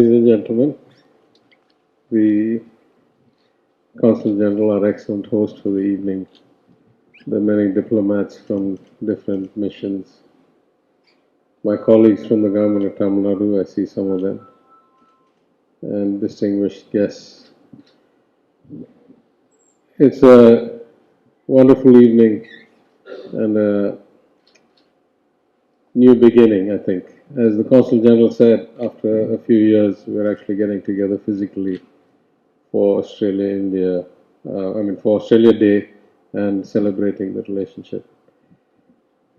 ladies and gentlemen. The Consul General, our excellent host for the evening, the many diplomats from different missions, my colleagues from the government of Tamil Nadu, I see some of them, and distinguished guests. It's a wonderful evening and a new beginning, I think. As the Consul General said, after a few years, we're actually getting together physically for Australia Day and celebrating the relationship.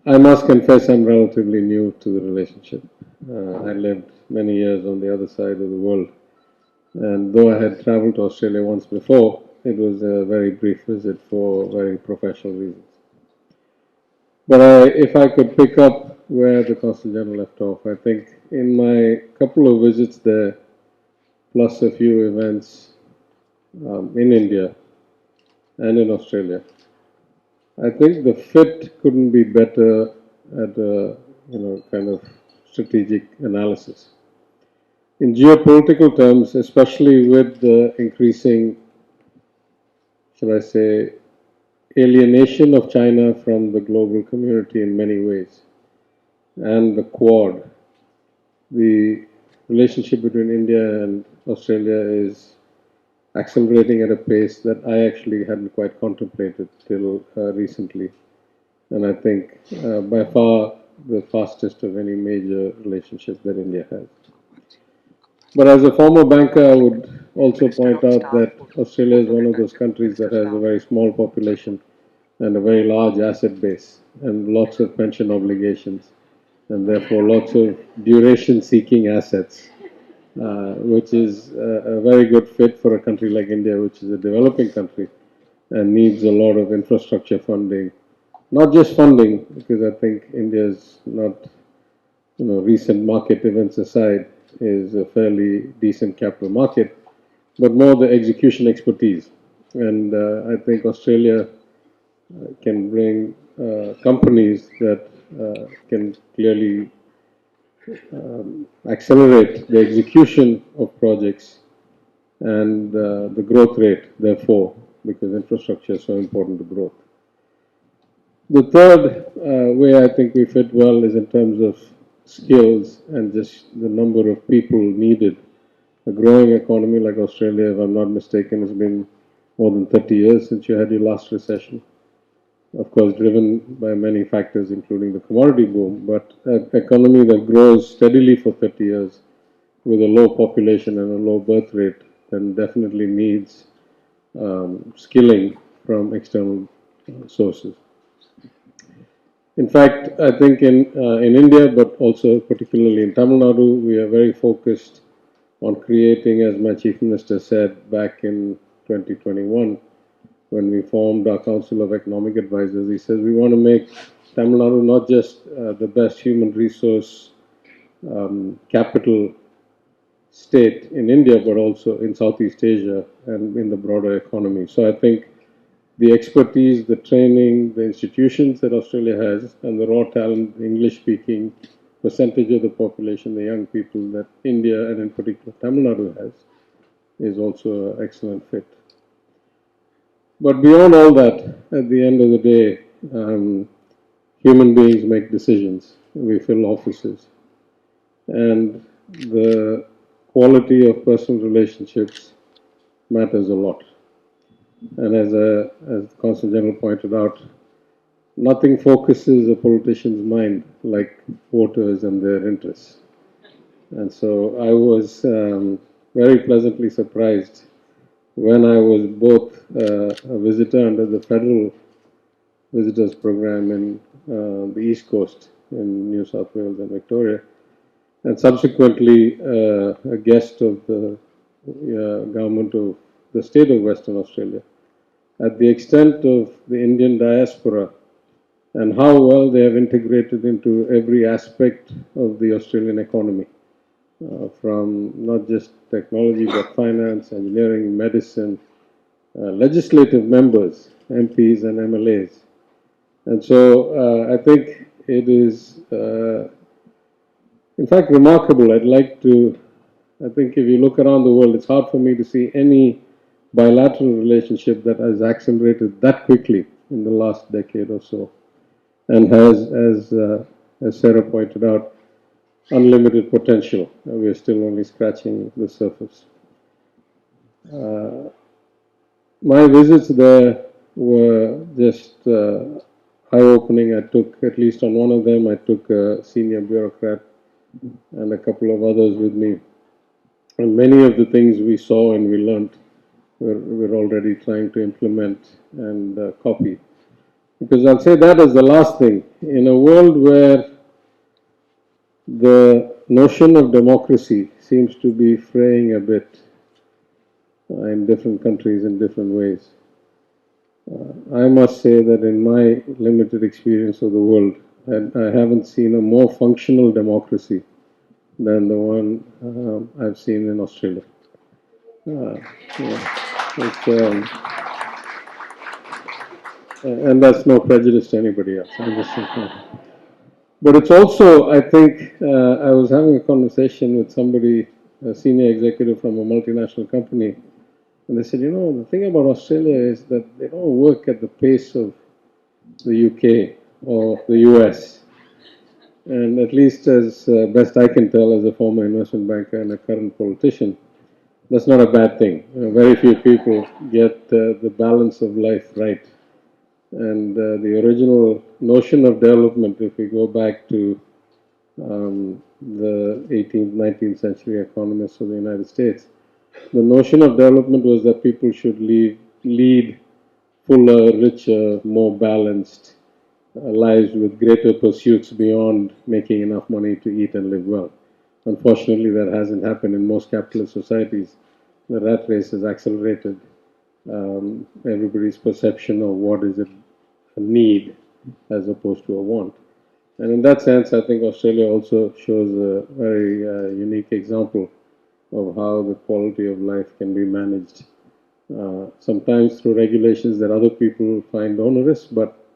I must confess I'm relatively new to the relationship. I lived many years on the other side of the world, and though I had traveled to Australia once before, it was a very brief visit for very professional reasons. But if I could pick up where the Consul General left off, I think in my couple of visits there, plus a few events in India and in Australia, I think the fit couldn't be better at a kind of strategic analysis. In geopolitical terms, especially with the increasing, shall I say, alienation of China from the global community in many ways, and the Quad, the relationship between India and Australia is accelerating at a pace that I actually hadn't quite contemplated till recently, and I think by far the fastest of any major relationship that India has. But as a former banker, I would also point out that Australia is one of those countries that has a very small population and a very large asset base and lots of pension obligations, and therefore lots of duration-seeking assets, which is a very good fit for a country like India, which is a developing country and needs a lot of infrastructure funding. Not just funding, because I think India is not, recent market events aside, is a fairly decent capital market, but more the execution expertise. And I think Australia can bring companies that can clearly accelerate the execution of projects and the growth rate, therefore, because infrastructure is so important to growth. The third way I think we fit well is in terms of skills and just the number of people needed. A growing economy like Australia, if I'm not mistaken, has been more than 30 years since you had your last recession. Of course, driven by many factors, including the commodity boom, but an economy that grows steadily for 30 years with a low population and a low birth rate then definitely needs skilling from external sources. In fact, I think in India, but also particularly in Tamil Nadu, we are very focused on creating, as my Chief Minister said back in 2021, when we formed our Council of Economic Advisors, he says we want to make Tamil Nadu not just the best human resource capital state in India, but also in Southeast Asia and in the broader economy. So I think the expertise, the training, the institutions that Australia has, and the raw talent, the English-speaking percentage of the population, the young people that India and in particular Tamil Nadu has, is also an excellent fit. But beyond all that, at the end of the day, human beings make decisions. We fill offices. And the quality of personal relationships matters a lot. And as the Consul General pointed out, nothing focuses a politician's mind like voters and their interests. And so I was very pleasantly surprised when I was both a visitor under the federal visitors program in the East Coast in New South Wales and Victoria, and subsequently a guest of the government of the state of Western Australia, at the extent of the Indian diaspora and how well they have integrated into every aspect of the Australian economy, from not just technology but finance, engineering, medicine, legislative members, MPs and MLAs. And so I think it is, in fact, remarkable. I'd like to I think if you look around the world, it's hard for me to see any bilateral relationship that has accelerated that quickly in the last decade or so, and has, as Sarah pointed out, unlimited potential. We are still only scratching the surface. My visits there were just eye-opening. I took, at least on one of them, I took a senior bureaucrat and a couple of others with me. And many of the things we saw and we learned, we're already trying to implement and copy. Because I'll say that as the last thing. In a world where the notion of democracy seems to be fraying a bit in different countries in different ways, I must say that in my limited experience of the world, I haven't seen a more functional democracy than the one I've seen in Australia. Yeah, and that's no prejudice to anybody else. I'm just saying. But it's also, I think, I was having a conversation with somebody, a senior executive from a multinational company, and they said, you know, the thing about Australia is that they don't work at the pace of the UK or the US. And at least as best I can tell as a former investment banker and a current politician, that's not a bad thing. Very few people get the balance of life right. And the original notion of development, if we go back to the 18th, 19th century economists of the United States, the notion of development was that people should lead fuller, richer, more balanced lives with greater pursuits beyond making enough money to eat and live well. Unfortunately, that hasn't happened in most capitalist societies. The rat race has accelerated everybody's perception of what is a need as opposed to a want. And in that sense, I think Australia also shows a very unique example of how the quality of life can be managed, sometimes through regulations that other people find onerous, but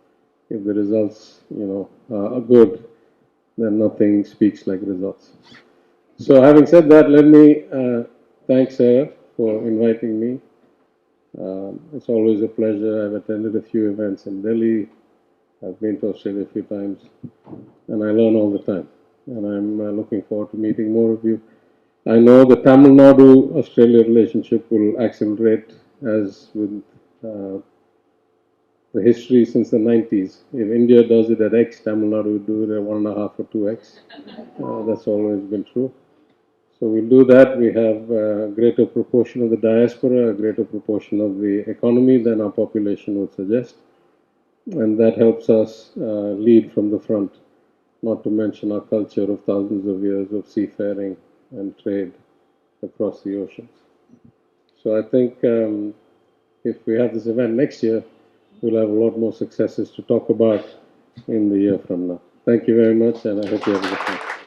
if the results, are good, then nothing speaks like results. So having said that, let me thank Sarah for inviting me. It's always a pleasure. I've attended a few events in Delhi. I've been to Australia a few times, and I learn all the time. And I'm looking forward to meeting more of you. I know the Tamil Nadu-Australia relationship will accelerate as with the history since the 90s. If India does it at X, Tamil Nadu will do it at 1.5 or 2X. That's always been true. So we'll do that. We have a greater proportion of the diaspora, a greater proportion of the economy than our population would suggest. And that helps us lead from the front, not to mention our culture of thousands of years of seafaring and trade across the oceans. So I think if we have this event next year, we'll have a lot more successes to talk about in the year from now. Thank you very much, and I hope you have a good time.